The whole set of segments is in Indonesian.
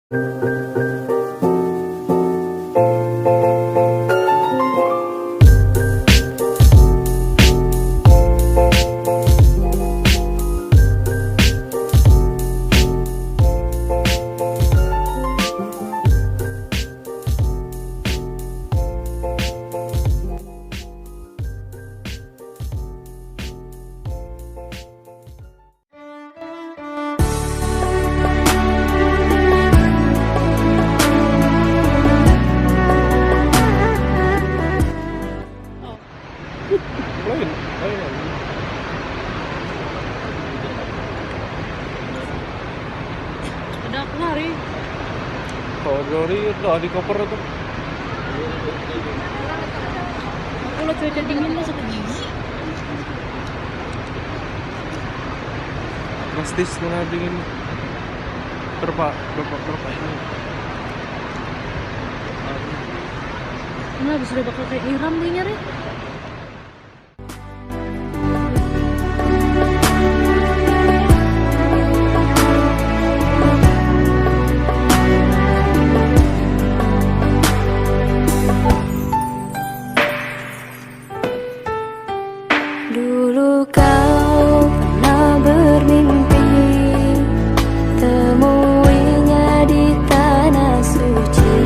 Ada aku lari. Kalau lari udah di koper itu. Kalau cuaca dingin masuk ke gigi. Plastis kena dingin. Berapa ini? Nah, habis udah bakal kayak Iram nih nyari. Dulu kau pernah bermimpi temuinya di tanah suci.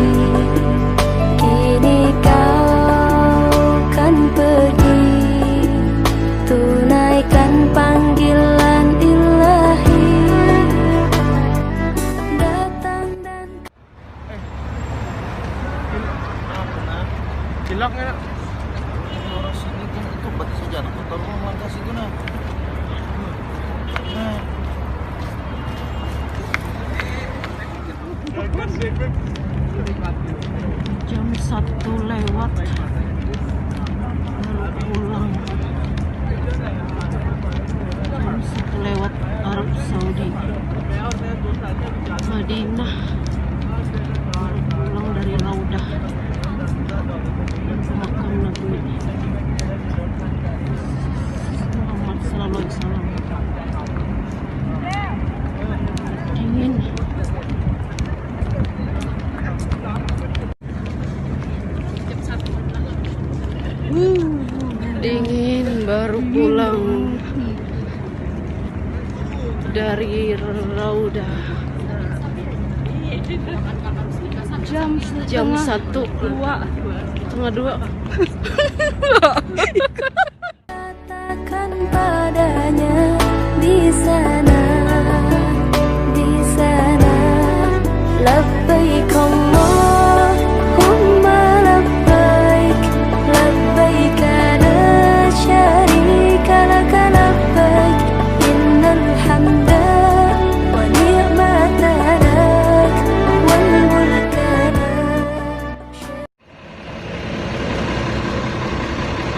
Kini kau kan pergi tunaikan panggilan ilahi. Datang dan Hilang ya. Orang sini kan itu batu sejarah motor langkah situ nah. Jam 1 lewat. Baru pulang. Jam 1 lewat Arab Saudi. Madinah. Baru pulang dari Raudah. Makam Nabi Muhammad sallallahu alaihi wasallam. Dingin. Dingin, baru pulang dari Raudah. Jam 1:02. katakan padanya di sana labbaik Allahumma labbaik labbaik la syarika lak labbaik innal hamda wa ni'mata lak wal mulka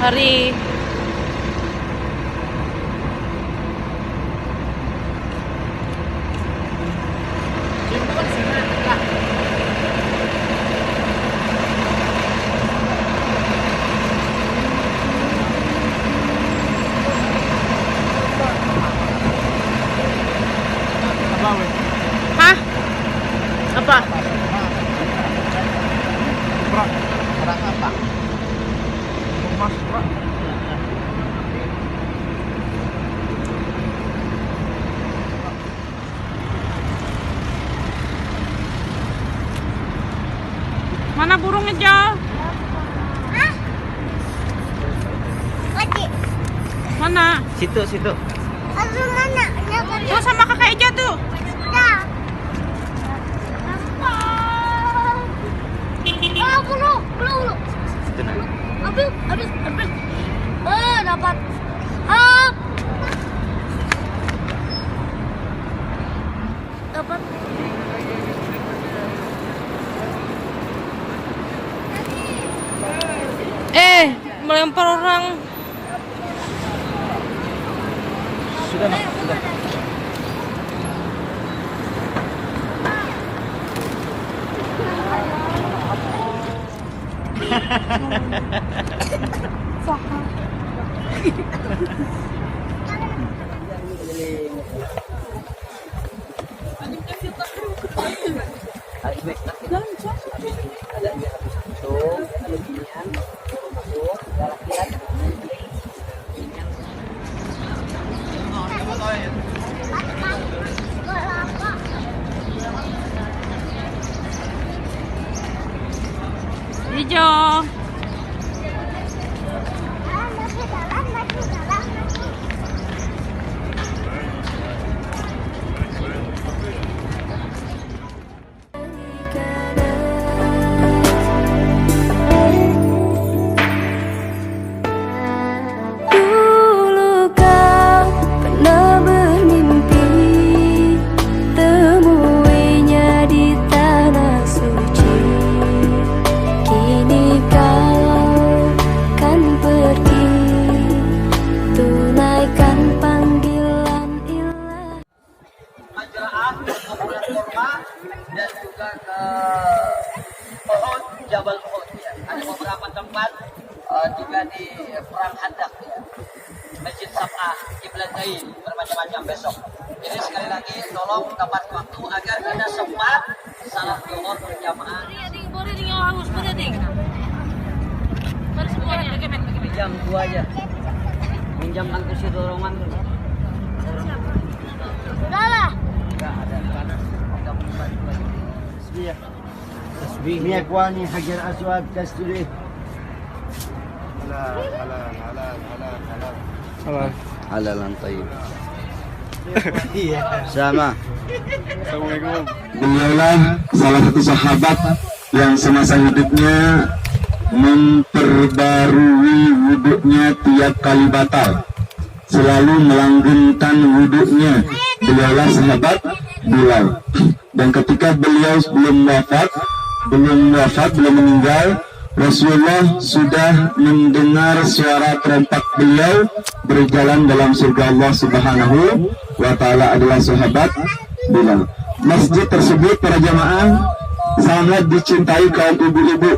Hari Hah? Apa? Orang apa? Mas, Pak. Mana burungnya, Jo? Mana? Situ. Tuh sama kakak Eja tuh. Belum. Situ nah. Habis. Dapat. Dapat. Melempar orang. Sudah nah, sudah. Hijau. Dulu kau pernah bermimpi temuinya di tanah suci. Kini kau kan pergi tunaikan panggilan ilahi. Majraah, Kabupaten Kurma, dan juga ke Uhud, Jabal Uhud ya. Ada beberapa tempat juga di Perang Khandaq ya. Masjid Sab'ah, Qiblatain, bermacam-macam besok. Jadi sekali lagi tolong tepat waktu agar kita sempat salat zuhur berjamaah. Boleh ding, haus, boleh ding. Baru semuanya. Pinjam 2 aja. Pinjamkan kursi dorongan dulu. Udah lah. Enggak ada panas. Enggak buat lagi. تسبيح تسبيح يا اخواني حجر اسود تسبيح حلال حلال حلال حلال حلال Salah. حلالا طيب sama. Assalamualaikum. Beliaulah salah satu sahabat yang semasa hidupnya memperbarui wuduknya tiap kali batal, selalu melanggengkan wuduknya. Beliaulah sahabat Bilal. Dan ketika beliau belum wafat, belum meninggal, Rasulullah sudah mendengar suara perompak beliau berjalan dalam surga Allah Subhanahu wa Ta'ala adalah sahabat Bilal. Masjid tersebut para jamaah sangat dicintai kaum ibu-ibu,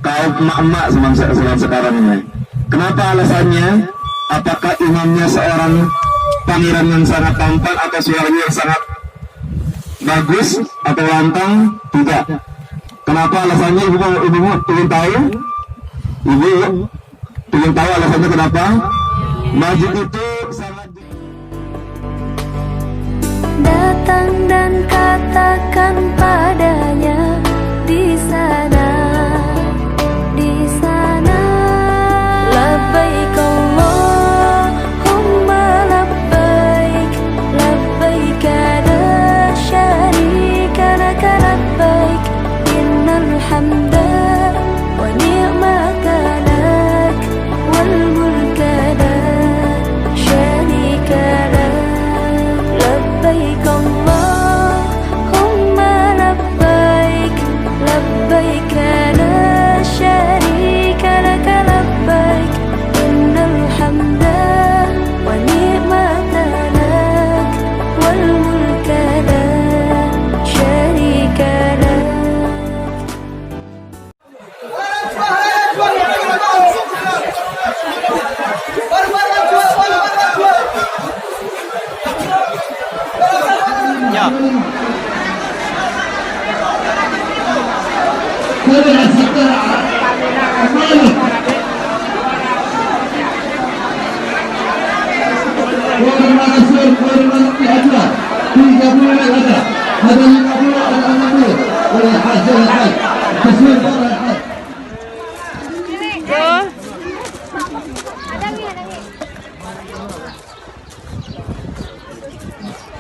kaum emak-emak zaman sekarang ini. Kenapa alasannya? Apakah imamnya seorang pangeran yang sangat tampan atau suaranya yang sangat bagus atau lantang? Tidak. Kenapa alasannya? Ibu ingin tahu? Ibu ingin tahu alasannya kenapa? Masjid itu sangat Datang dan katakan padanya di sana, labbaik Allahumma labbaik, labbaik la syarika laka labbaik, innal hamda wa ni'mata lak wal mulka la syarika lak, labbaik Allahumma labbaik, labbaik la syarika laka labbaik, innal hamda wa ni'mata lak wal mulka la syarika lak.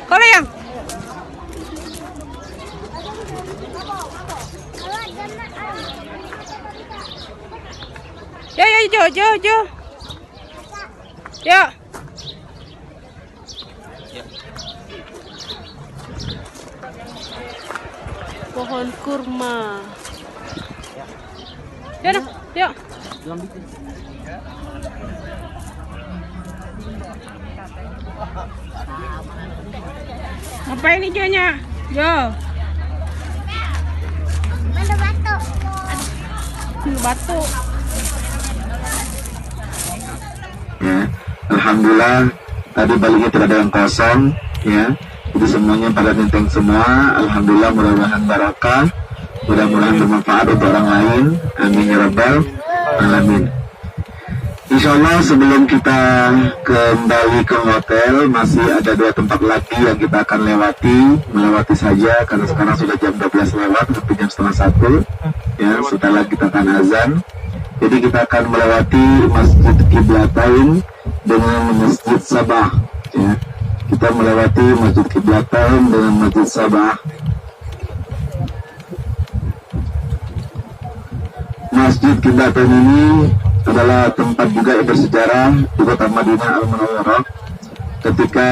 Kalau yang Jo. Ya. Pohon kurma. Ya dah, yuk. Apa ini Jo-nya? Jo. Mana batu? Batu. ya. Alhamdulillah tadi baliknya tidak ada yang kosong ya. Jadi semuanya pada nenteng semua. Alhamdulillah mudah-mudahan barakah. Mudah-mudahan bermanfaat untuk orang lain. Amin ya rabbal alamin. Insyaallah sebelum kita kembali ke hotel masih ada 2 tempat lagi yang kita akan melewati saja karena sekarang sudah jam 12 lewat, hampir jam setengah 1 ya, setelah kita akan azan. Jadi kita akan melewati Masjid Qiblatain dengan Masjid Sabah ya. Kita melewati Masjid Qiblatain dengan Masjid Sabah. Masjid Qiblatain ini adalah tempat juga yang bersejarah di kota Madinah Al-Munawwarah ketika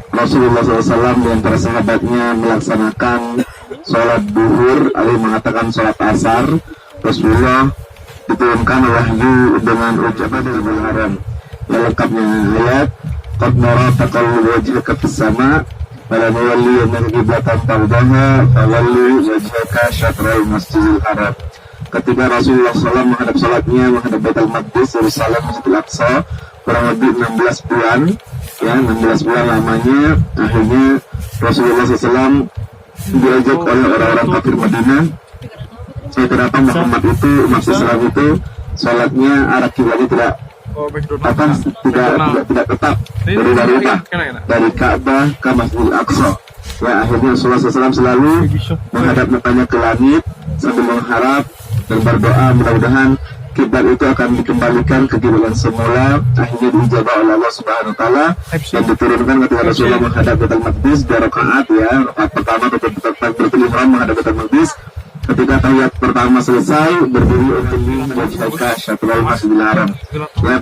Rasulullah SAW dan para sahabatnya melaksanakan sholat duhur, Ali mengatakan sholat asar, Rasulullah diturunkan wahyu dengan ucapan dari haram yang lengkapnya ayat qad nara taqallub wajhika fis sama' wala nuwalli min qiblatan tardaha fawalli wajhaka syatral masjidil haram. Ketika Rasulullah SAW menghadap sholatnya menghadap Baitul Maqdis, Yerusalem, Masjidil Aqsa, kurang lebih 16 bulan ya, 16 bulan lamanya, akhirnya Rasulullah SAW diajak oleh orang-orang kafir Madinah. Kenapa Muhammad itu, umat Islam itu sholatnya arah kiblatnya tidak tetap dari Ka'bah ke Masjidil Aqsa. Ya, akhirnya Rasulullah SAW selalu menghadap matanya ke langit sambil mengharap dan berdoa mudah-mudahan kiblat itu akan dikembalikan ke kiblat yang semula. Akhirnya diijabah oleh Allah Subhanahu wa taala dan diturunkan ketika Rasulullah menghadap Baitul Maqdis 2 rakaat ya. Rakaat pertama bertakbiratul ihram menghadap Baitul Maqdis. Ketika tahiyat pertama selesai berdiri untuk wajhaka syatrul Masjidil Haram. Ya,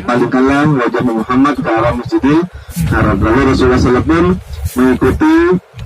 palingkanlah wajah Muhammad ke arah Masjidil Haram. Lalu Rasulullah SAW pun mengikuti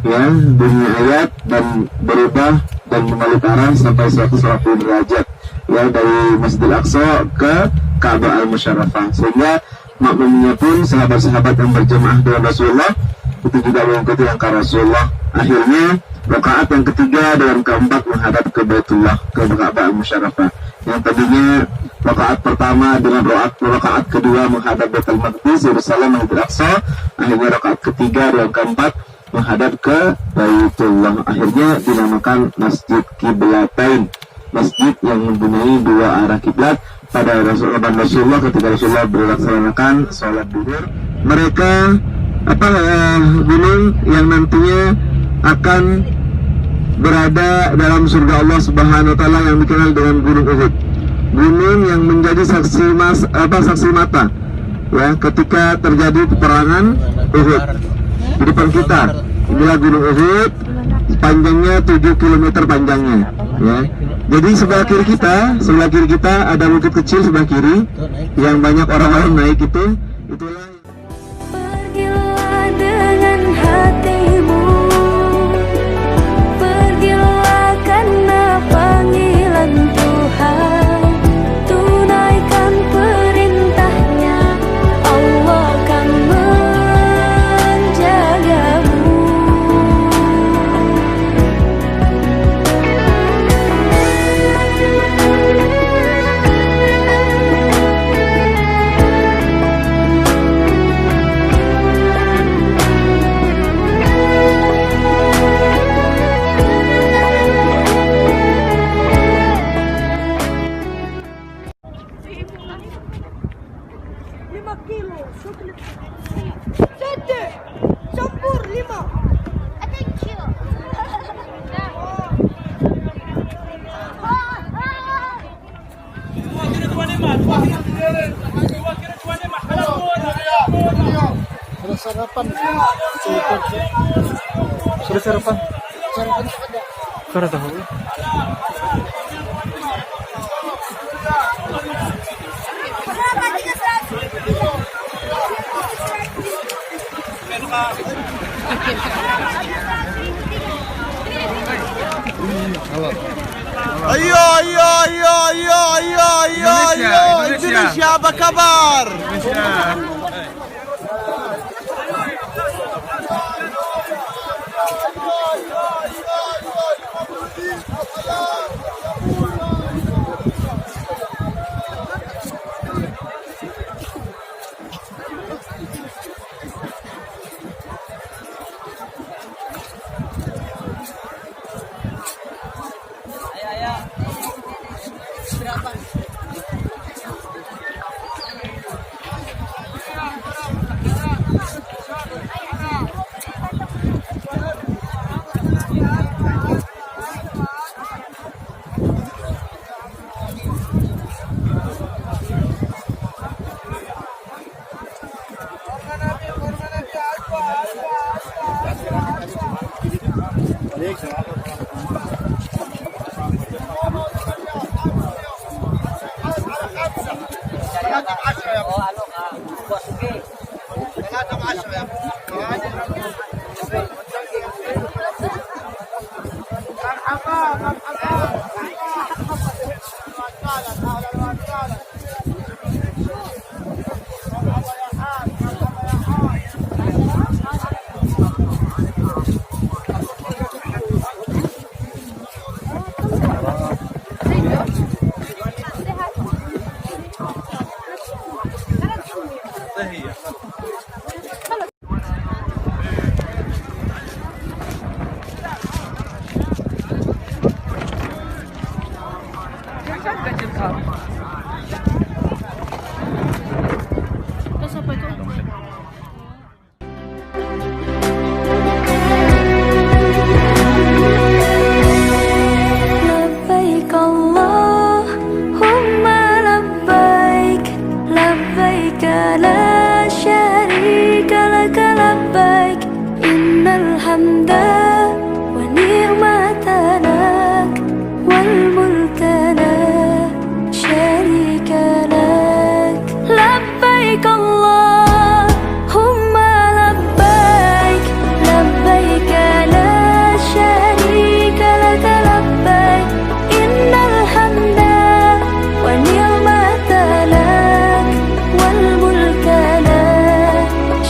ya bunyi ayat dan berubah dan membalik arah sampai 180 derajat ya dari Masjidil Aqsa ke Ka'bah Al-Musyarrafah, sehingga makmumnya pun sahabat-sahabat yang berjemaah dengan Rasulullah itu juga mengikuti langkah Rasulullah. Akhirnya rakaat yang ketiga dan keempat menghadap ke Baitullah, ke Ka'bah Al-Musyarrafah. Yang tadinya rakaat pertama dengan rakaat kedua menghadap Baitul Maqdis, Yerusalem, Masjidil Aqsa, akhirnya rakaat ketiga dan keempat menghadap ke Baitullah. Akhirnya dinamakan Masjid Qiblatain, masjid yang mempunyai 2 arah kiblat. Pada Rasulullah ketika Rasulullah melaksanakan sholat duhur, mereka gunung yang nantinya akan berada dalam surga Allah Subhanahu wa taala yang dikenal dengan Gunung Uhud. Gunung yang menjadi saksi mata ya ketika terjadi peperangan Uhud. Di depan kita inilah Gunung Uhud, panjangnya 7 km panjangnya ya. Jadi sebelah kiri kita ada bukit kecil sebelah kiri yang banyak orang-orang naik itulah. Pergilah dengan hatimu, pergilah karena panggilan Tuhan, tunaikan perintahnya, Allah akan menjagamu. Sudah sarapan? Sudah tahu. Ayo Indonesia, apa kabar? لبيك اللهم لبيك لبيك لا شريك لك لبيك إن الحمد والنعمة لك والملك لا شريك لك لبيك اللهم لبيك لبيك لا شريك لك لبيك إن الحمد والنعمة لك والملك لا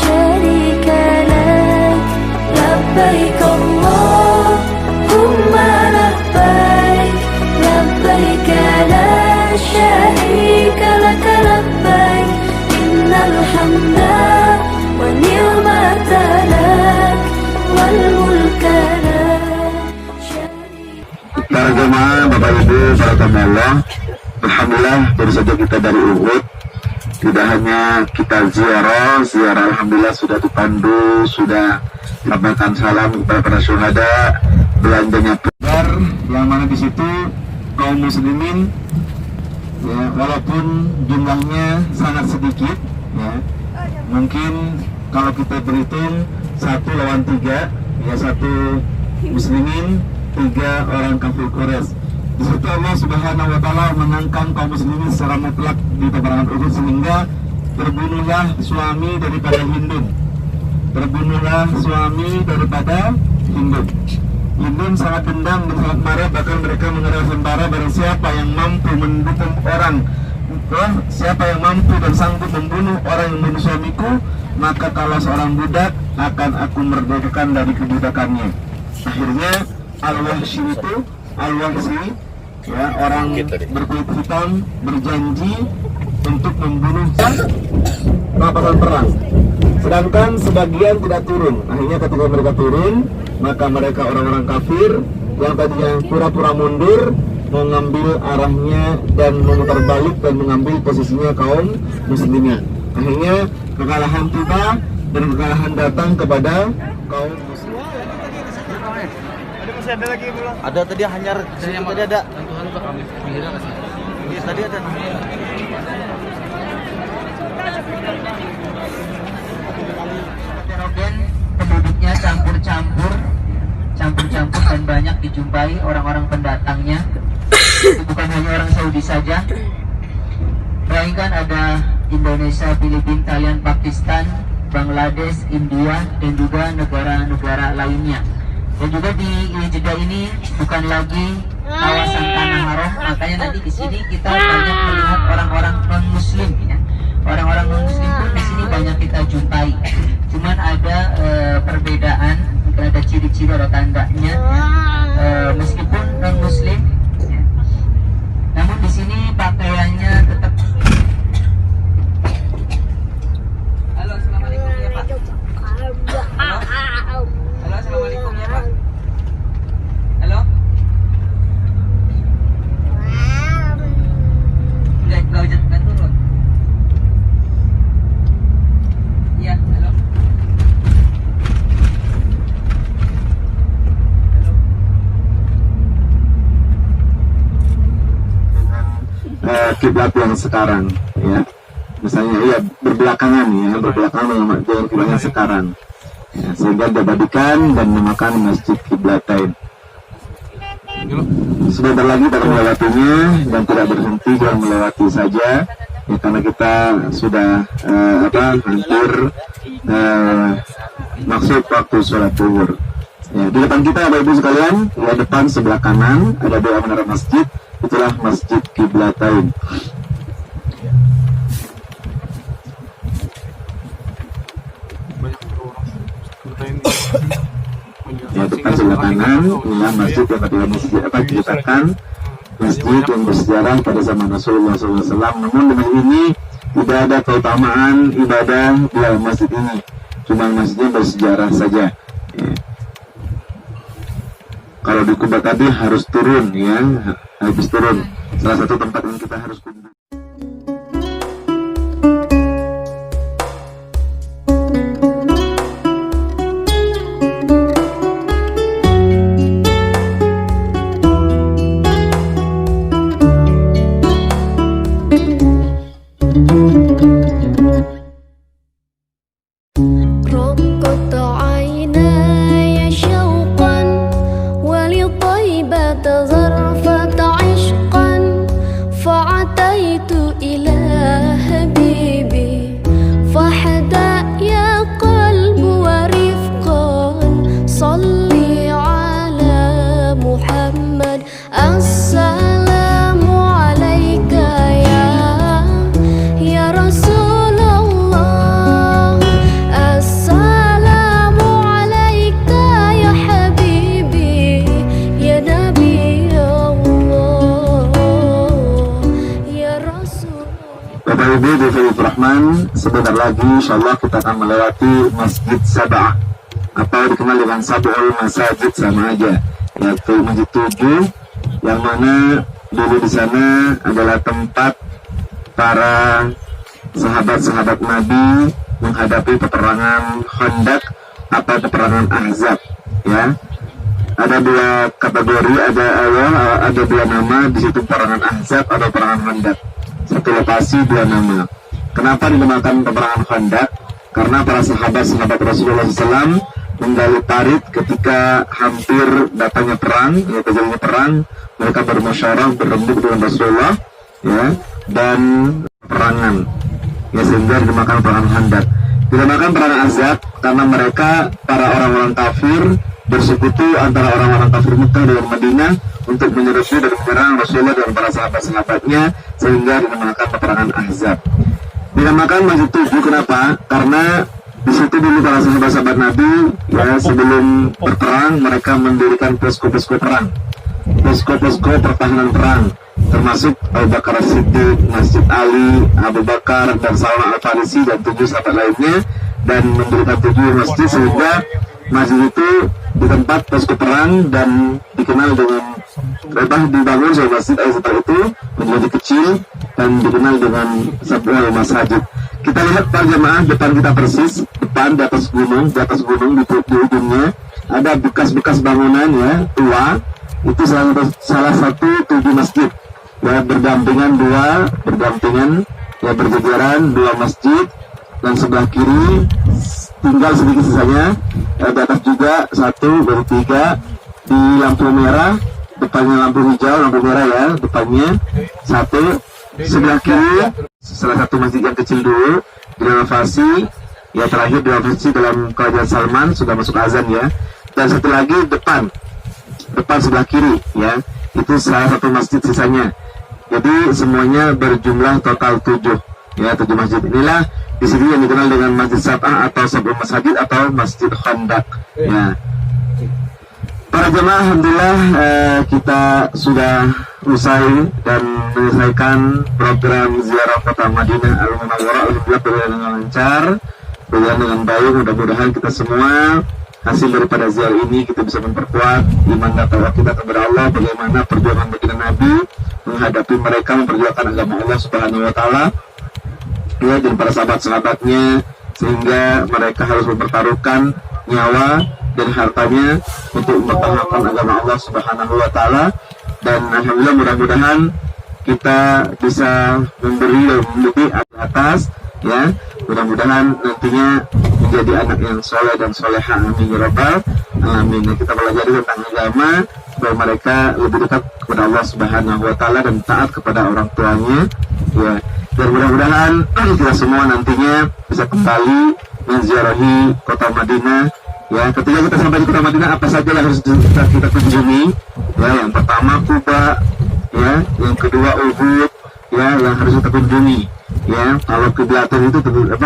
شريك لك لبيك اللهم لبيك لبيك لا شريك لك لبيك إن الحمد والنعمة لك والملك لا شريك Para jemaah, Bapak Ibu, para tamu Allah, alhamdulillah baru saja kita dari Uhud. Tidak hanya kita ziarah alhamdulillah sudah dipandu, sudah sampaikan salam kepada para syuhada, belanjanya benar, yang mana di situ kaum muslimin ya, walaupun jumlahnya sangat sedikit ya, mungkin kalau kita berhitung 1 lawan 3 ya, 1 muslimin 3 orang kafir Quraisy. Di situ Allah Subhanahu wa taala menangkan kaum muslimin secara mutlak di peperangan Uhud, sehingga terbunuhlah suami daripada Hindun. Terbunuhlah suami daripada Hindun. Hindun sangat dendam dan sangat marah, bahkan mereka mengeras sembara, barang siapa yang mampu mendukung orang, siapa yang mampu dan sanggup membunuh orang yang membunuh suamiku, maka kalau seorang budak akan aku merdekakan dari kebudakannya. Akhirnya Al-Wahsy itu, Al-Wahsy ya, orang berkulit hitam berjanji untuk membunuh papasan perang. Sedangkan sebagian tidak turun. Akhirnya ketika mereka turun, maka mereka orang-orang kafir yang tadinya pura-pura mundur mengambil arahnya dan memutar balik dan mengambil posisinya kaum muslimin. Akhirnya kekalahan tiba dan kekalahan datang kepada kaum muslimin. Ada tadi hanyar, tadi ada. Tadi ada. Heterogen, penduduknya campur-campur dan banyak dijumpai orang-orang pendatangnya. Itu bukan hanya orang Saudi saja, melainkan ada Indonesia, Filipina, Thailand, Pakistan, Bangladesh, India, dan juga negara-negara lainnya. Dan juga di Jeddah ini bukan lagi kawasan tanah haram, makanya nanti di sini kita banyak melihat orang-orang non-muslim ya. Orang-orang non-muslim pun di sini banyak kita jumpai. Cuman ada perbedaan, ada ciri-ciri, ada tandanya. Meskipun non-muslim, ya, namun di sini pakaiannya tetap. Halo, assalamualaikum ya Pak. Halo, assalamualaikum ya Pak. Halo. Enggak jangan turun. Iya, halo. Kiblat yang sekarang ya, misalnya ya berbelakangan dengan kiblat yang sekarang ya, sehingga diabadikan dan dinamakan Masjid Kiblatain. Sebentar lagi kita melewatinya dan tidak berhenti, jangan melewati saja ya, karena kita sudah hampir maksud waktu sholat zuhur. Ya, di depan kita Bapak Ibu sekalian, ya, depan sebelah kanan ada dua menara masjid, itulah Masjid Qiblatain. Ya, depan sebelah kanan inilah masjid yang tadi diceritakan, masjid yang bersejarah pada zaman Rasulullah SAW. Namun dengan ini tidak ada keutamaan ibadah di dalam masjid ini, cuma masjidnya bersejarah saja. Ya. Kalau di Kuba tadi harus turun, ya, habis turun. Salah satu tempat yang kita harus kunjungi. رقت عيناي شوقا ولطيبة ظرفة عشقا فعتيت إلى حبيبي فاحدى يا قلب ورفقا صلي على محمد السلام عليك يا رسول الله السلام عليك يا حبيبي يا نبي الله يا رسول Bapak Ibu Difirul Rahman, sebentar lagi insyaallah kita akan melewati Masjid Sab'ah atau dikenal dengan Sab'ul Masajid, sama aja, yaitu Masjid 7, yang mana dulu di sana adalah tempat para sahabat-sahabat Nabi menghadapi peperangan Khandaq atau peperangan Ahzab, ya. Ada dua kategori, ada dua nama di situ, peperangan Ahzab atau peperangan Khandaq. Satu lokasi, dua nama. Kenapa dinamakan peperangan Khandaq? Karena para sahabat-sahabat Rasulullah SAW menggali parit ketika hampir datangnya perang, ya, terjadinya perang, mereka bermusyawarah, berembuk dengan Rasulullah, ya, dan perangan, ya, sehingga dinamakan peperangan Khandaq. Dinamakan peperangan Ahzab karena mereka, para orang-orang kafir, bersekutu antara orang-orang kafir Mekah dan Madinah untuk menyerbu dan menyerang Rasulullah dan para sahabat-sahabatnya, sehingga dinamakan peperangan Ahzab. Dinamakan Masjid 7 kenapa? Karena di situ dulu para sahabat-sahabat Nabi, ya, sebelum berperang mereka mendirikan posko-posko perang, posko-posko pertahanan perang, termasuk Abu Bakar As-Siddiq, Masjid Ali, Abu Bakar dan Salman Al-Farisi dan 7 sahabat lainnya, dan mendirikan 7 masjid sehingga masjid itu di tempat posko perang dan dikenal dengan dibangun sebuah masjid setelah itu menjadi kecil dan dikenal dengan sebuah masjid. Kita lihat para jemaah depan kita persis, depan di atas gunung di ujungnya ada bekas-bekas bangunan, ya, tua. Itu salah satu 7 masjid, ya, berdampingan, ya, berjejaran 2 masjid, dan sebelah kiri tinggal sedikit sisanya, ya, di atas juga 1, baru 3 di lampu merah, depannya lampu hijau, lampu merah, ya, depannya 1. Sebelah kiri salah satu masjid yang kecil dulu direnovasi, ya, terakhir direnovasi dalam kerajaan Salman, sudah masuk azan, ya. Dan satu lagi depan sebelah kiri, ya, itu salah satu masjid sisanya. Jadi semuanya berjumlah total 7, ya, 7 masjid. Inilah di sini yang dikenal dengan Masjid Sab'ah atau Sab'ul Masajid atau Masjid Khandaq, ya. Para jemaah, alhamdulillah kita sudah usai dan menyelesaikan program ziarah kota Madinah Al-Munawwarah. Alhamdulillah berjalan dengan lancar, berjalan dengan baik. Mudah-mudahan kita semua hasil daripada ziarah ini kita bisa memperkuat iman dan taqwa kita kepada Allah, bagaimana perjuangan baginda Nabi menghadapi mereka memperjuangkan agama Allah Subhanahu wa taala, ya, dan para sahabat-sahabatnya, sehingga mereka harus mempertaruhkan nyawa dan hartanya untuk mempertahankan agama Allah Subhanahu wa taala. Dan alhamdulillah mudah-mudahan kita bisa memberi lebih atas, ya, mudah-mudahan nantinya menjadi anak yang soleh dan soleha, amin ya rabbal alamin. Kita belajar tentang agama supaya mereka lebih dekat kepada Allah Subhanahu wa taala dan taat kepada orang tuanya, ya. Dan mudah-mudahan kita semua nantinya bisa kembali menziarahi kota Madinah. Ya, ketika kita sampai di kota Madinah, apa saja yang harus kita kunjungi? Ya, yang pertama Quba, ya, yang kedua Uhud, ya, yang harus kita kunjungi. Ya, kalau kiblaten itu tidak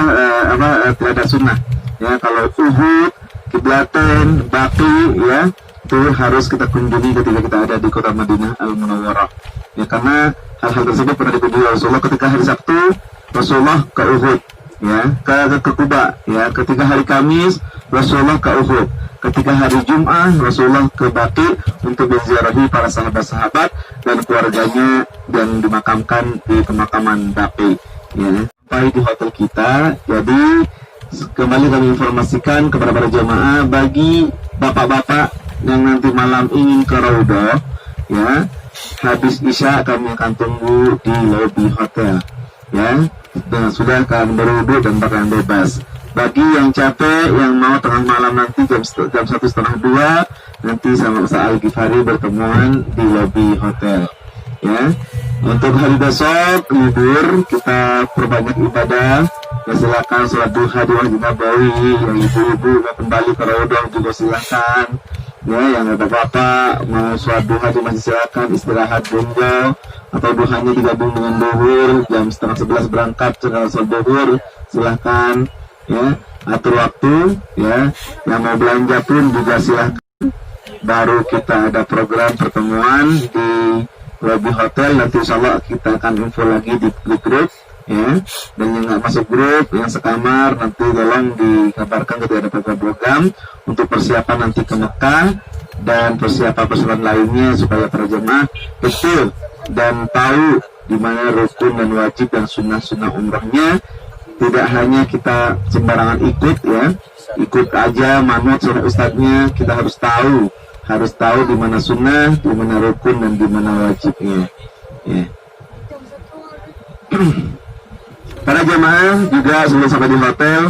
ada sunnah. Ya, kalau Uhud, kiblaten, Baqi, ya, itu harus kita kunjungi ketika kita ada di kota Madinah Al-Munawwarah. Ya, karena hal-hal tersebut pernah dikunjungi Rasulullah ketika hari Sabtu, Rasulullah ke Uhud, ya, ke Quba, ya, ketika hari Kamis, Rasulullah ke Uhud, ketika hari Jum'ah, Rasulullah ke Baqi untuk menziarahi para sahabat-sahabat dan keluarganya dan dimakamkan di pemakaman Baqi. Ya, sampai di hotel kita. Jadi kembali kami informasikan kepada para jamaah, bagi bapak-bapak yang nanti malam ingin ke Raudhah, ya, habis Isya kami akan tunggu di lobi hotel, ya, dan sudah akan berwudu dan pakaian bebas. Bagi yang capek, yang mau tengah malam nanti jam 1:30 nanti sama Ustaz Al-Ghifari bertemuan di lobi hotel, ya. Untuk hari besok libur, kita perbanyak ibadah. Ya, silakan sholat duha di Masjid Nabawi. Yang ibu-ibu mau kembali ke Raudhah juga silakan. Ya, yang bapak-bapak mau sholat duha di masjid silakan, istirahat dulu, atau duhanya digabung dengan duhur, jam 10:30 berangkat setelah sholat duhur, silakan. Ya, atur waktu. Ya, yang mau belanja pun juga silakan. Baru kita ada program pertemuan di lobi hotel, nanti insya Allah kita akan info lagi di grup, ya. Dan yang nggak masuk grup, yang sekamar, nanti tolong dikabarkan ketika ada program untuk persiapan nanti ke Mekah dan persiapan lainnya supaya para jemaah betul dan tahu di mana rukun dan wajib dan sunnah-sunnah umrahnya. Tidak hanya kita sembarangan ikut, ya, ikut aja manut sunnah ustadznya, kita harus tahu di mana sunnah, di mana rukun dan di mana wajibnya. Ya. Para jemaah juga sebelum sampai di hotel,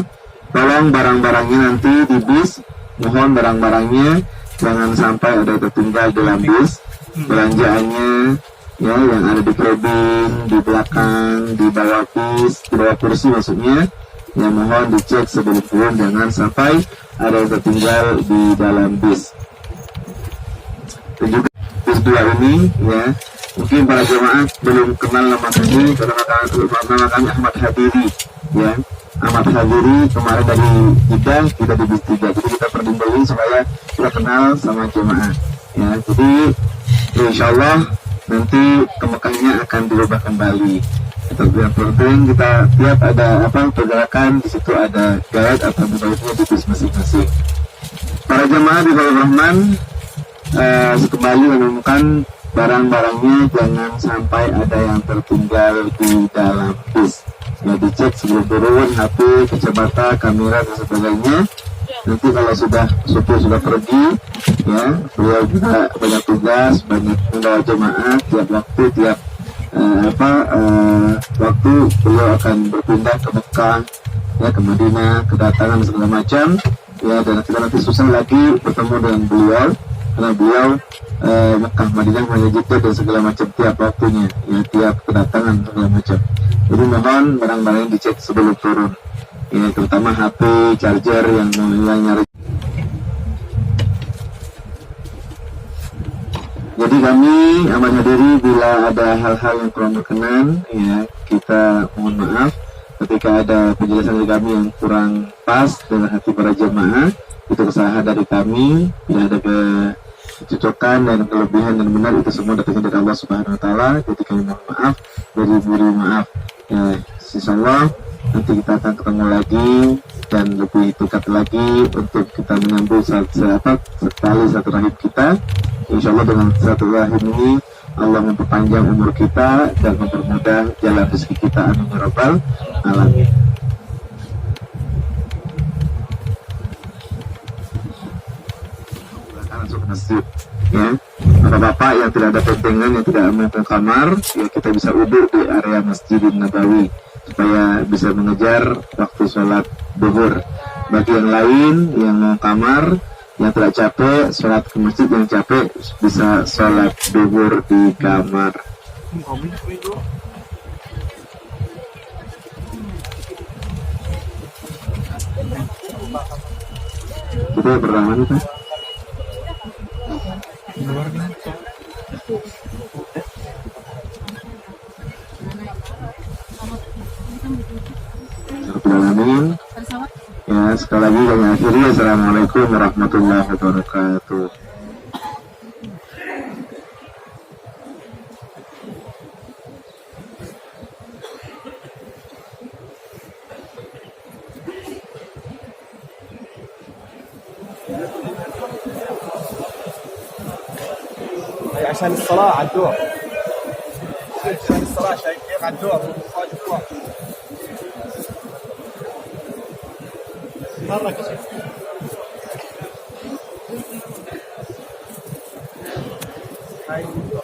tolong barang-barangnya nanti di bis, mohon barang-barangnya jangan sampai ada tertinggal dalam bis. Belanjaannya, ya, yang ada di cabin, di belakang, di bawah bis, di bawah kursi maksudnya, ya, mohon dicek sebelum turun, jangan sampai ada yang tertinggal di dalam bis. Dan juga bis 2 ini, ya, mungkin para jemaah belum kenal nama kami, nama kami Ahmad Hadiri, ya, Ahmad Hadiri kemarin dari Jeddah, kita di bis 3, jadi kita pertimbangin supaya kita kenal sama jemaah, ya. Jadi insya Allah nanti ke Mekahnya akan dirubah kembali. Yang penting kita tiap ada pergerakan di situ ada guide atau dibaliknya di bis masing-masing. Para jemaah di bawah Rahman, kembali menemukan barang-barangnya jangan sampai ada yang tertinggal di dalam bis. Ya, dicek sebelum turun, HP, kacamata, kamera dan sebagainya. Nanti kalau sudah pergi, ya, beliau juga banyak tugas, banyak membawa jemaah tiap waktu beliau akan berpindah ke Mekah, ya, ke Madinah, kedatangan segala macam, ya, dan kita nanti susah lagi bertemu dengan beliau karena beliau Mekah, Madinah, Jeddah dan segala macam tiap waktunya, ya, tiap kedatangan segala macam. Jadi mohon barang-barang dicek sebelum turun, ya, terutama HP, charger yang nyari. Jadi kami Ahmad Hadiri, bila ada hal-hal yang kurang berkenan, ya, kita mohon maaf. Ketika ada penjelasan dari kami yang kurang pas dengan hati para jemaah, itu kesalahan dari kami. Bila ada kecocokan dan kelebihan dan benar, itu semua datangnya dari Allah Subhanahu Wa Taala. Jadi kami mohon maaf, beri maaf. Ya, insyaallah nanti kita akan ketemu lagi dan lebih dekat lagi untuk kita menyambung tali silaturahim kita. Insyaallah dengan silaturahim ini Allah memperpanjang umur kita dan mempermudah jalan rezeki kita. Amin ya rabbal alamin. Masuk masjid, ya. Bapak-bapak yang tidak ada pentingan, yang tidak mau ke kamar, ya, kita bisa uduk di area Masjidin Nabawi supaya bisa mengejar waktu sholat duhur. Bagi yang lain yang mau kamar, yang tidak capek sholat ke masjid, yang capek bisa sholat duhur di kamar. Itu yang pertama nih Pak. Alamin. Ya, sekali lagi kami akhiri. Assalamualaikum warahmatullahi wabarakatuh. عشان الصلاة على الدور عشان الصلاة شايفين على الدور خارج الدور مرة كشف هاي الدور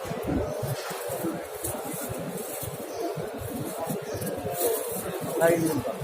هاي الدور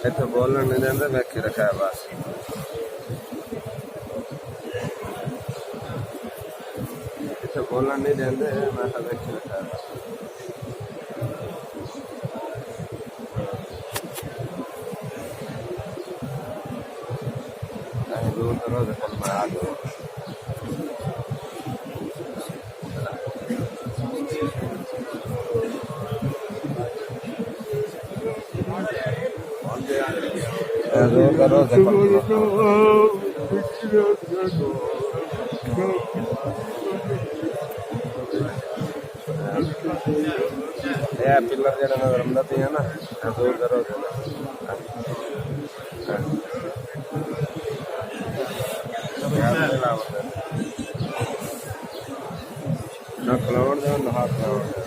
ਇੱਥੇ ਬੋਲਣ ਨਹੀਂ ਦਿੰਦੇ ਮੈਂ ਕੀ ਰੱਖਿਆ ਬਸ ਇੱਥੇ ਬੋਲਣ ਨਹੀਂ ਦਿੰਦੇ ਮੈਂ ਤਾਂ ਵੇਖ ਰੱਖਿਆ ਨਹੀਂ ਦੂਰ ਕਰੋ ਤੇ ਕੱਲ ਮੈਂ ਆ ਜਾਊਂ पिलर जरा रमदाती है ना दूर करो क्लाउड हाथ क्लाउड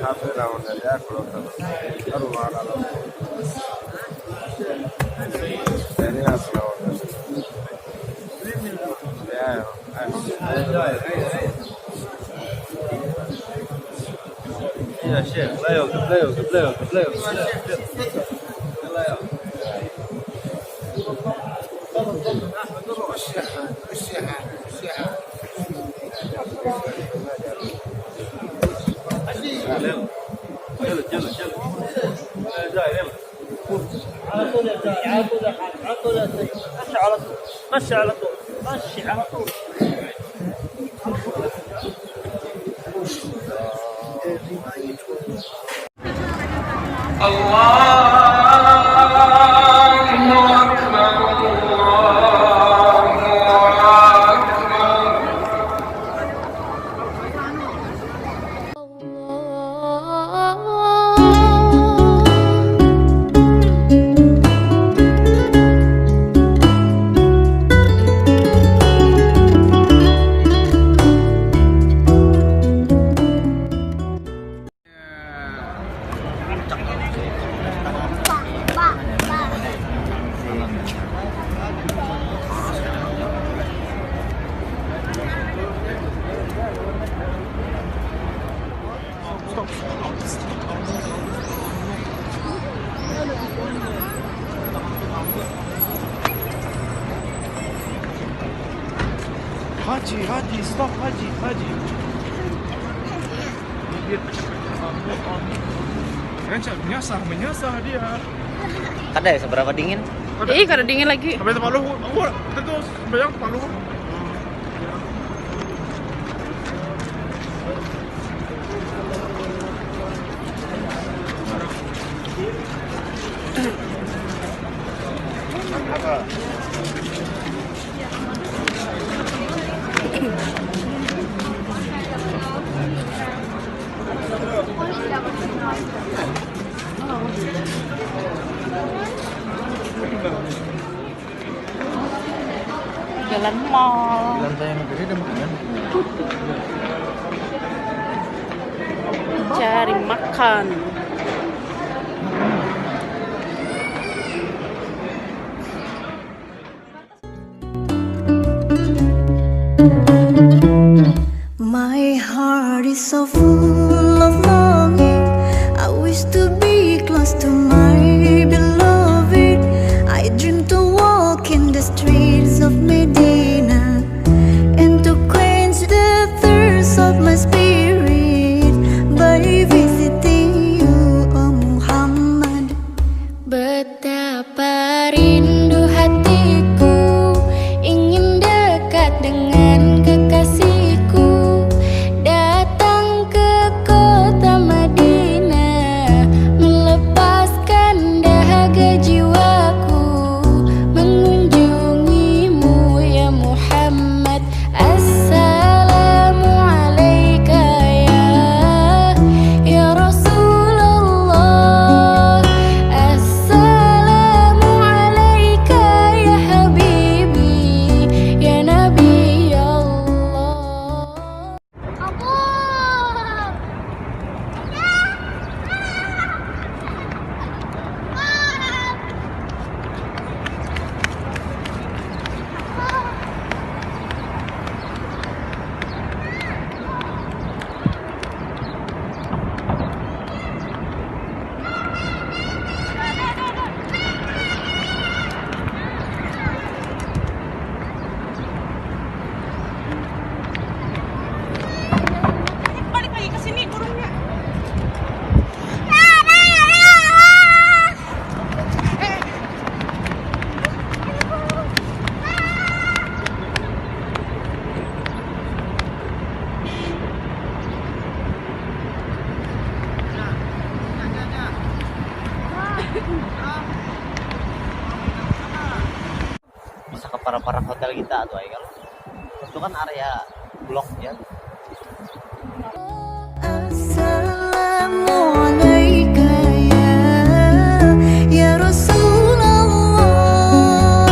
हाथ राउंड है यार और मार डालो तेरे हाथ राउंड है या शेख لا مشي على طول مشي على طول Haji, stop Haji. Menyasar dia. Kada ya seberapa dingin? Ih, kada dingin lagi. Sampai tempat lu, kita tuh bayang tempat lu. Jalan mall. Cari makan. My heart is so full of longing. I wish to be close to my beloved. I dream to walk in the streets of Medina and to quench the thirst of my spirit by visiting you, O Muhammad. Betapa rindu hatiku ingin dekat dengan kekasihku, datang ke kota Madinah, melepaskan dahaga jiwaku, mengunjungimu ya Muhammad. Assalamu alaika ya Rasulullah. Assalamu alaika ya Habibi ya Nabi Allah. Balik lagi ke sini burungnya. Bisa ke para hotel kita tuh ay kalau. Itu kan area blok ya. Assalamu alaika ya Rasulullah.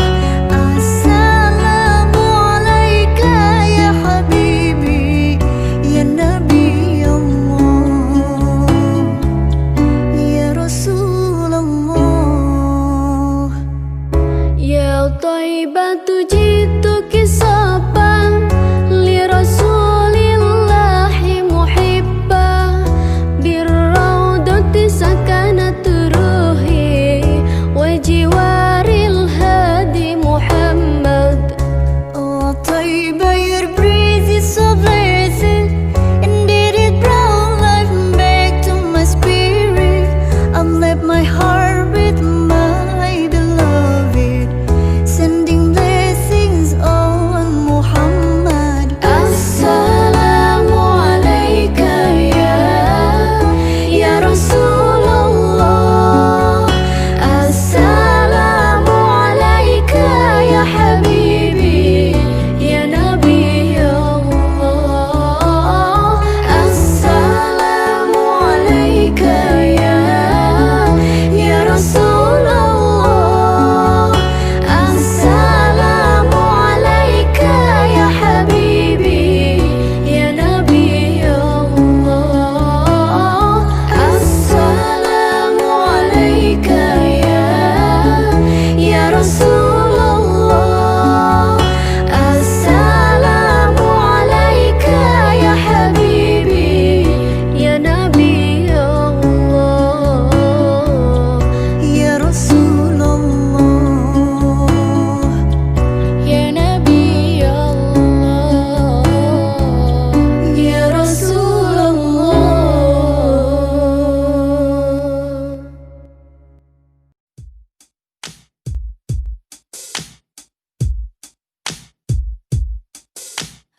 Assalamu alaika ya Habibi ya Nabi Allah ya Rasulullah. Ya Thayyibatu jituki saban li Rasuli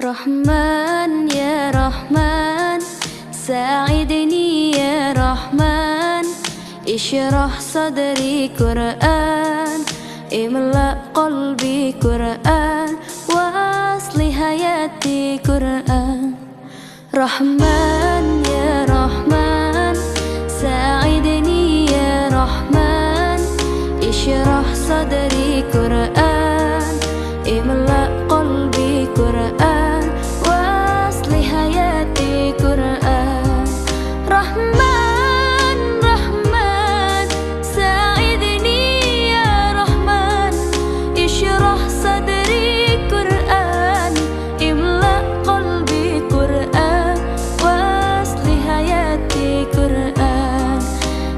Rahman ya Rahman, sa'idni ya Rahman, ishrah sadri Quran, imla qalbi Quran, wasli hayati Quran. Rahman ya Rahman, sa'idni ya Rahman, ishrah sadri Quran, imla qalbi Quran, wasli hayati Quran. Rahman, Rahman, sa'idni ya Rahman, ishrah sadri Quran, imla qalbi Quran, wasli hayati Quran.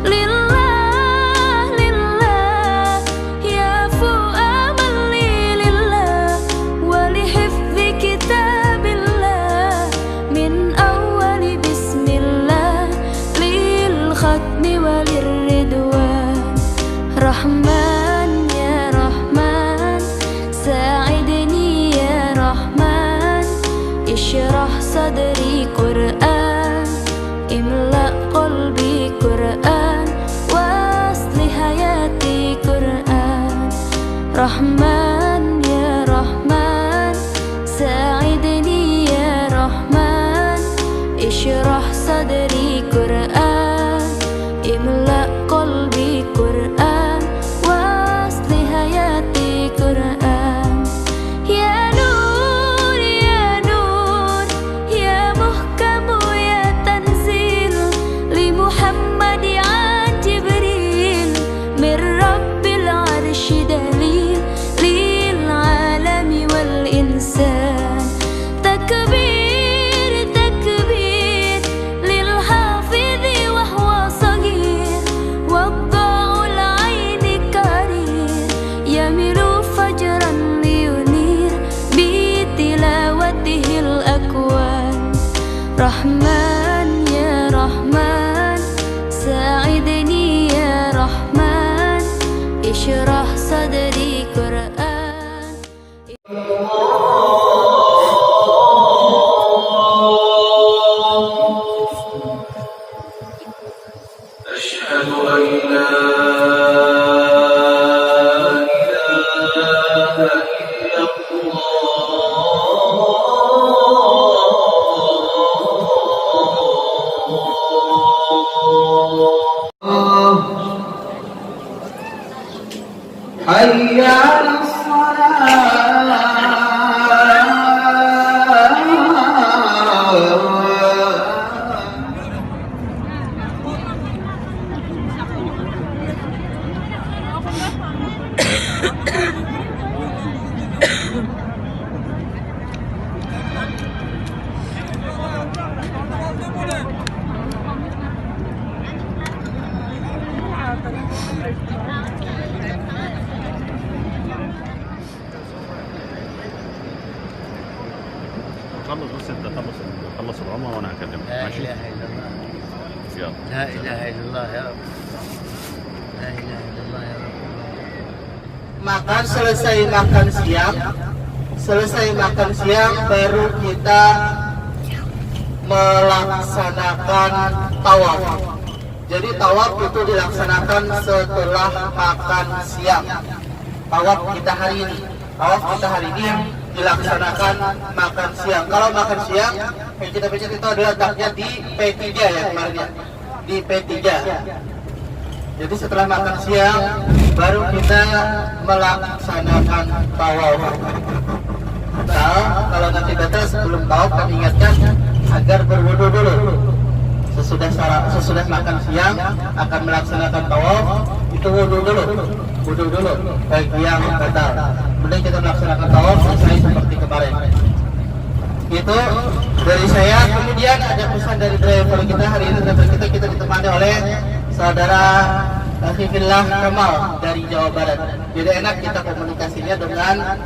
Lillah, lillah, ya fu'amali lillah, wali hifzi kitabillah, min awali bismillah, lil khatmi walir ridwan. Rahman ya Rahman, sa'idni ya Rahman, ishrah sadri Quran, imla qalbi Quran, wasli hayati Quran. Rahman ya Rahman, sa'idni ya Rahman, ishrah sadri Quran, imla qalbi Quran, wasli hayati Quran. Ya Nur, ya Nur, ya Muhkamu ya Tanzil, li Muhammad an Jibril, min Rabbil Arshi dalil, lil alami wal insan. Takbir, takbir, lil hafidhi wa huwa sagir, wadda'ul aini karir, yamilu fajran liyunir, bi tilawatihil akwan. Rahman ya Rahman, sa'idni ya Rahman, ishrah sadri Quran. أشهد أن لا إله إلا الله. حي على الصلاة. خلص بس انت خلص العمره وانا هكلمك. لا ماشي؟ إله إلا الله، يلا. لا إله إلا الله ya Rabb, la ilaha illallah ya Rabb. Makan selesai makan siang baru kita melaksanakan tawaf. Jadi tawaf itu dilaksanakan setelah makan siang. Tawaf kita hari ini dilaksanakan makan siang. Kalau makan siang yang kita pencet itu adalah letaknya di P3 ya kemarin ya, di P3. Jadi setelah makan siang baru kita melaksanakan tawaf. Nah, kalau nanti datang sebelum tawaf kami ingatkan agar berwudu dulu. Sesudah makan siang akan melaksanakan tawaf, itu wudu dulu bagi yang batal. Kemudian kita melaksanakan tawaf selesai seperti kemarin. Itu dari saya. Kemudian ada pesan dari driver kita hari ini. Driver kita ditemani oleh saudara Hafifillah Kamal dari Jawa Barat. Jadi enak kita komunikasinya dengan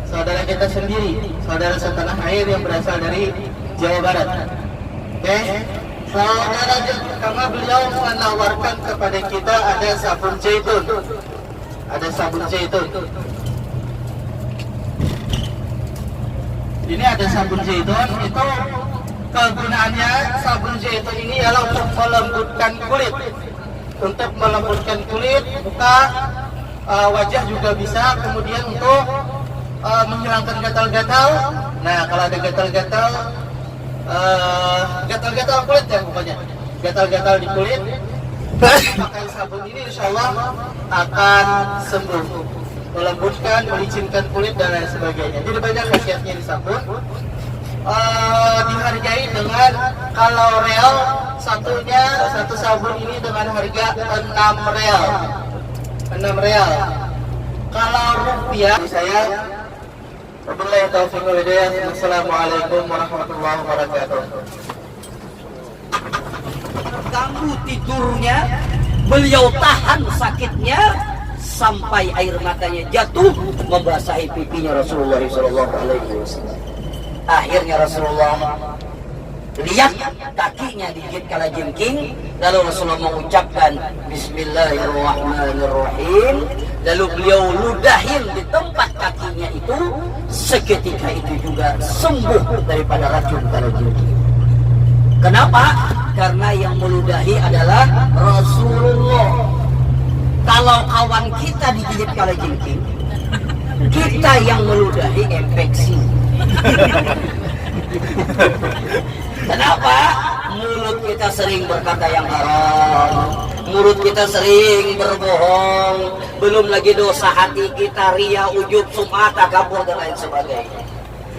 saudara kita sendiri, saudara setanah air yang berasal dari Jawa Barat. Oke, saudara pertama beliau menawarkan kepada kita ada sabun zaitun. Ini ada sabun zaitun, itu kegunaannya sabun zaitun ini adalah untuk melembutkan kulit. Untuk melembutkan kulit, muka, wajah juga bisa, kemudian untuk menghilangkan gatal-gatal. Nah, kalau ada gatal-gatal, gatal-gatal kulit ya pokoknya, gatal-gatal di kulit, pakai sabun ini insya Allah akan sembuh, melembutkan, melicinkan kulit dan lain sebagainya. Jadi banyak khasiatnya di sabun. Dihargai dengan, kalau real satu sabun ini dengan harga 6 real. 6 real. Kalau rupiah, saya wabillahi taufiq wal hidayah. Assalamualaikum warahmatullahi wabarakatuh. Ganggu tidurnya, beliau tahan sakitnya sampai air matanya jatuh membasahi pipinya Rasulullah SAW. Akhirnya Rasulullah lihat kakinya digigit kalajengking, lalu Rasulullah mengucapkan Bismillahirrahmanirrahim, lalu beliau ludahin di tempat kakinya itu. Seketika itu juga sembuh daripada racun kalajengking. Kenapa? Karena yang meludahi adalah Rasulullah. Kalau kawan kita digigit kalajengking, kita yang meludahi infeksi. Kenapa? Mulut kita sering berkata yang haram, mulut kita sering berbohong, belum lagi dosa hati kita, ria, ujub, sum'ah, takabur dan lain sebagainya.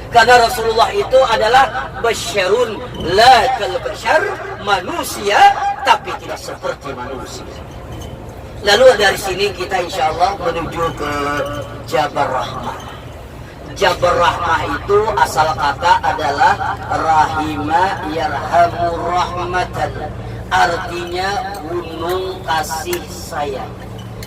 Karena Rasulullah itu adalah basyarun la kal basyar, manusia tapi tidak seperti manusia. Lalu dari sini kita insya Allah menuju ke Jabar Rahmah. Jabar Rahmah itu asal kata adalah rahima yarhamu rahmatan, artinya gunung kasih sayang.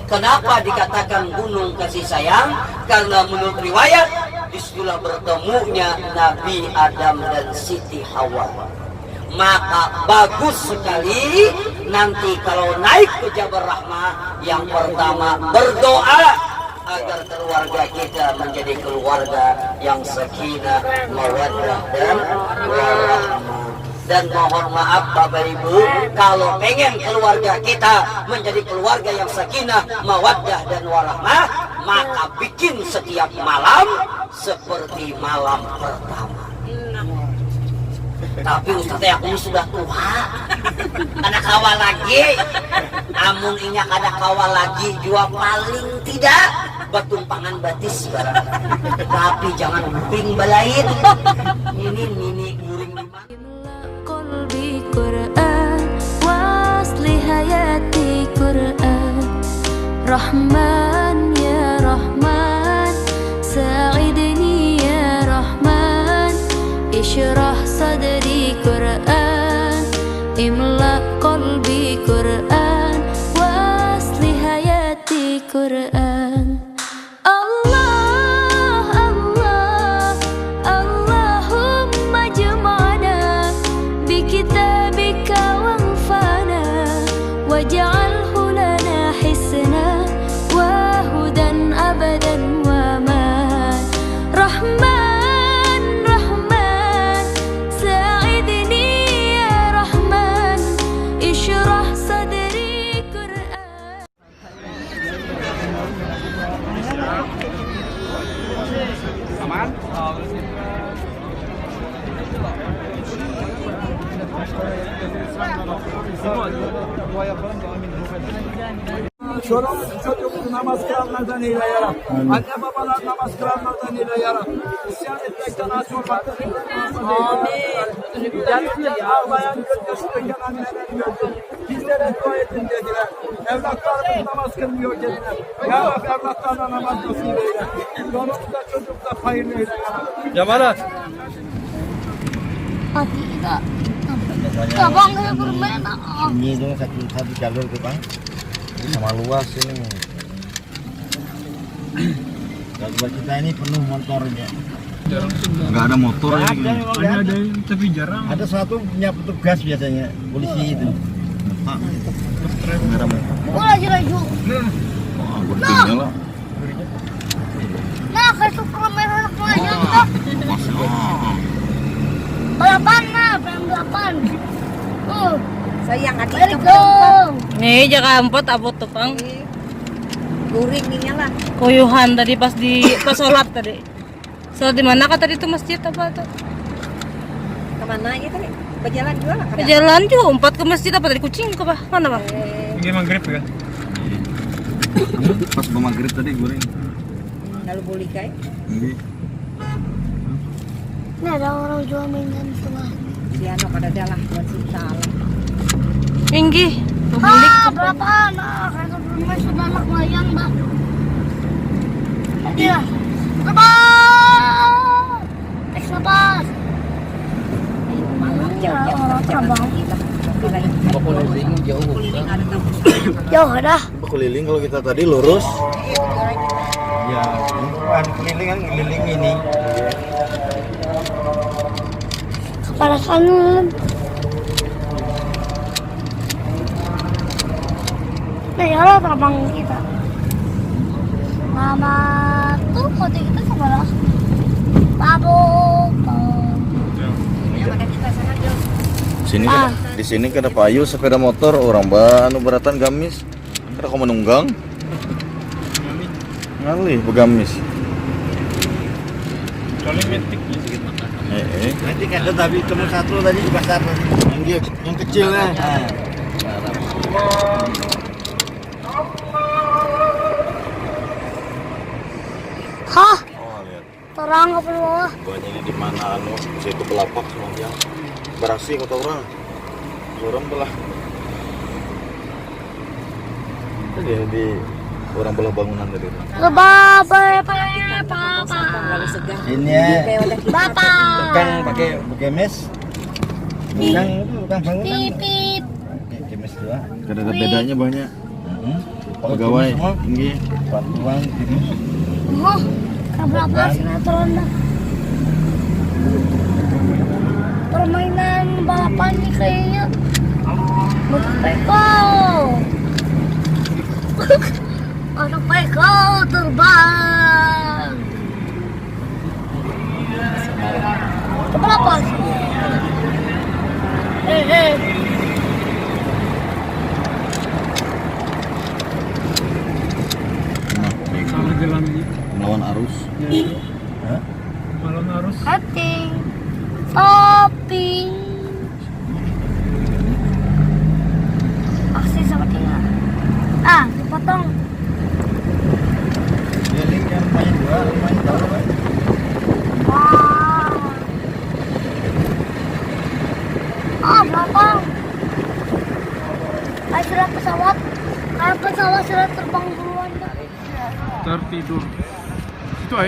Kenapa dikatakan gunung kasih sayang? Karena menurut riwayat disitulah bertemunya Nabi Adam dan Siti Hawa. Maka bagus sekali nanti kalau naik ke Jabar Rahmah, yang pertama berdoa agar keluarga kita menjadi keluarga yang sakinah, mawaddah dan warahmah. Dan mohon maaf Bapak Ibu, kalau pengen keluarga kita menjadi keluarga yang sakinah, mawaddah dan warahmah, maka bikin setiap malam seperti malam pertama. Tapi Ustaz aku sudah tua, ada kawal lagi, namun inyak ada kawal lagi juga paling tidak batumpangan batis barang. Tapi jangan guring balain, ini guring lima. Qalbi Quran, wasli hayati Quran, Rahman ya Rahman, sa'idni ya Rahman, ishrah sadri Quran, imla qalbi Quran, wasli hayati Quran. واجعله لنا حسنا وهدى أبدا ومان. رحمن رحمن ساعدني يا رحمن، اشرح صدري قرآن. Çocuk namaz kılanlardan eyle ya Rab. Anne babalar namaz kılanlardan eyle ya Rab. İsyan etmekten aç olmaktan eyle. Gelirken ağlayan gözyaşı döken annelerin gördüm. Bizlere dua edin dediler. Evlatlarımız namaz kılmıyor dediler. Ya Rab evlatlarına namaz nasip eyle. Yolumuzda çocukta hayırlı eyle ya Rab. Cemalat. Tidak. Abang saya bermain. Ini dong satu jalur tuh Bang, sama luas ini. Kalau buat kita ini penuh motornya. Nggak ada motor ya. Ada tapi jarang. Ada satu punya petugas biasanya, polisi itu. Nggak ada motor. Laju. Tinggal lah. Nak. kayak suka merah anak layang kak. Balapan lah, balapan. Sayang adik Let it go. Nih jaga empat abot tuh pang. Guring ini lah. Koyuhan tadi pas sholat tadi. Sholat di mana kak tadi tuh masjid apa tuh? Kemana aja tadi? Berjalan juga lah. Jalan juga umpat ke masjid apa tadi kucing ke mana pak? Ini maghrib ya? Pas maghrib tadi goreng. Lalu boleh kayak. Ini. Ini ada orang jual mainan setengah. Si anak ada dalam buat si salah. Tinggi. Berapa anak? Kayak sebelumnya sudah anak layang mbak. Iya. Lepas. Teks lepas. Jauh dah. Keliling kalau kita tadi lurus. Ya, bukan keliling kan keliling ini. Kepada kanan. Nah ya lah terbang kita. Nama tuh kode kita sebelah. Mabuk. Sini kan, di sini kada payu sepeda motor orang anu beratan gamis. Kada kau menunggang. Ngalih begamis. Soalnya metik Nanti ada tapi ketemu satu tadi di pasar yang kecil lah. Hah? Oh lihat. Terang ke bawah. Banyak di mana anu situ belapak semuanya. Berasi kata orang. Orang belah. Tadi di orang belah bangunan tadi. Lalu segar. Ini ya. Bapak. Tukang pakai gamis. Tukang bangunan. Pipit. Gamis dua. Kada ada bedanya banyak. Pegawai tinggi. Peraturan tinggi. Oh, berapa sinetron dah. Permainan balapan nih kayaknya. Untuk Peko. Untuk Peko terbang. Keberapa sih? Salah jalan ini. Melawan arus. Malam harus. Cutting. Topping. Aksi sama dia. Dipotong. Keliling yang banyak dua, lumayan tahu kan. Belakang. Kayak surat pesawat. Kayak pesawat surat terbang duluan. Tertidur. Itu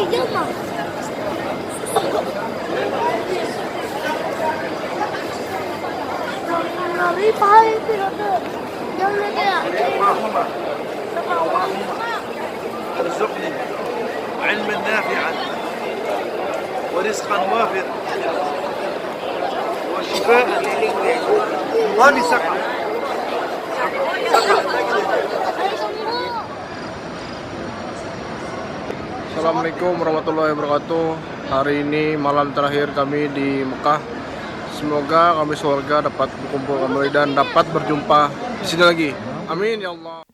Gilma. Nari pahit pinatu. Yang lagi ya. ارزقني علما نافعا ورزقا وافرا وشفاء الله سقى Assalamualaikum warahmatullahi wabarakatuh. Hari ini malam terakhir kami di Mekah. Semoga kami sekeluarga dapat berkumpul kembali dan dapat berjumpa di sini lagi. Amin ya Allah.